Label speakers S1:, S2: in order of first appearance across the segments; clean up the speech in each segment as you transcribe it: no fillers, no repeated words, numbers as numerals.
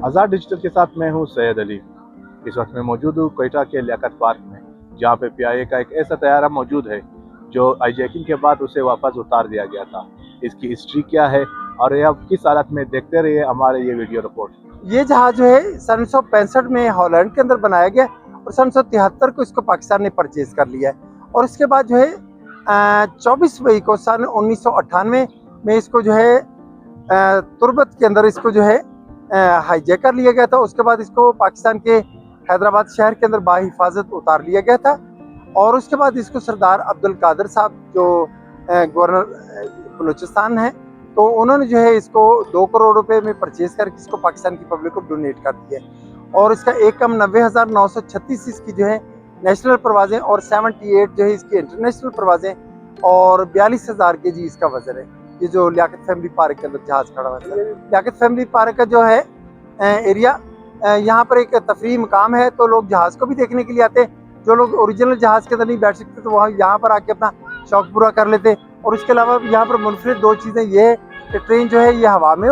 S1: आज़ाद digital के साथ मैं हूं सैयद अली। इस वक्त मैं मौजूद हूं क्वेटा के लियाकत पार्क में, जहां पे पीआईए का एक ऐसा तैयारा मौजूद है जो हाईजैकिंग के बाद उसे वापस उतार दिया गया था। इसकी हिस्ट्री क्या है और ये अब किस हालत में, देखते रहिए हमारे ये वीडियो रिपोर्ट।
S2: ये जहाज जो है सन 1965 में हॉलैंड के अंदर बनाया गया और सन 1973 को इसको पाकिस्तान ने परचेज कर लिया है। और इसके बाद जो है 24 मई को सन 1998 में इसको जो है तुर्बत के अंदर इसको जो है हाईजैक कर लिया गया था। उसके बाद इसको पाकिस्तान के हैदराबाद शहर के अंदर बाहिफाजत उतार लिया गया था। और उसके बाद इसको सरदार अब्दुल कादिर साहब जो गवर्नर बलूचिस्तान है, तो उन्होंने जो है इसको 2 करोड़ रुपए में परचेज करके इसको पाकिस्तान की पब्लिक को डोनेट कर दिया। और इसका एक कम 90,936 इसकी जो है नेशनल परवाजें और 78 जो है इसकी इंटरनेशनल परवाजें और 42,000 के जी इसका वजन है। ये जो लियाकत फैमिली पार्क के अंदर जहाज खड़ा हुआ है, लियाकत फैमिली पार्क का जो है एरिया, यहाँ पर एक तफरीही मकाम है, तो लोग जहाज को भी देखने के लिए आते हैं। जो लोग ओरिजिनल जहाज के अंदर नहीं बैठ सकते तो वहाँ यहाँ पर आके अपना शौक पूरा कर लेते हैं। और उसके अलावा यहाँ पर मुनफरिद 2 चीज़ें ये है कि ट्रेन जो है ये हवा में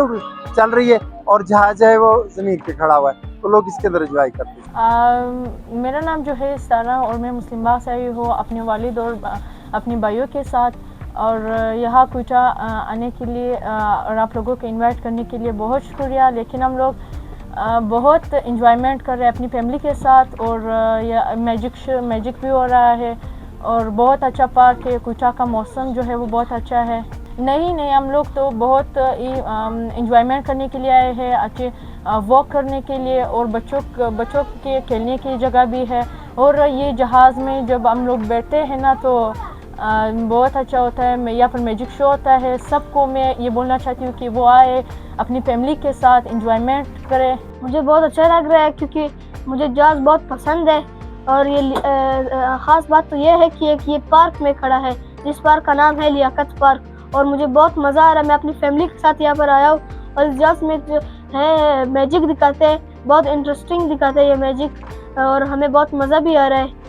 S2: चल रही है और जहाज है वो ज़मीन पे खड़ा हुआ है, तो लोग इसके अंदर एंजॉय करते हैं।
S3: मेरा नाम जो है सारा और मैं मुस्लिम बाग से आई हूँ अपने वालिद और अपने भाइयों के साथ। और यहाँ क्वेटा आने के लिए और आप लोगों को इनवाइट करने के लिए बहुत शुक्रिया। लेकिन हम लोग बहुत इंजॉयमेंट कर रहे हैं अपनी फैमिली के साथ और यह मैजिक भी हो रहा है और बहुत अच्छा पार्क है। क्वेटा का मौसम जो है वो बहुत अच्छा है। नहीं हम लोग तो बहुत इंजॉयमेंट करने के लिए आए हैं, अच्छे वॉक करने के लिए, और बच्चों के खेलने की जगह भी है। और ये जहाज़ में जब हम लोग बैठते हैं ना तो बहुत अच्छा होता है। यहाँ पर मैजिक शो होता है। सबको मैं ये बोलना चाहती हूँ कि वो आए, अपनी फैमिली के साथ इंजॉयमेंट करें।
S4: मुझे बहुत अच्छा लग रहा है क्योंकि मुझे जहाज़ बहुत पसंद है। और ये ख़ास बात तो ये है कि एक ये पार्क में खड़ा है जिस पार्क का नाम है लियाकत पार्क, और मुझे बहुत मज़ा आ रहा है। मैं अपनी फैमिली के साथ यहाँ पर आया हूँ और इस जहाज़ में जो है मैजिक दिखाते हैं, बहुत इंटरेस्टिंग दिखाते हैं ये मैजिक, और हमें बहुत मज़ा भी आ रहा है।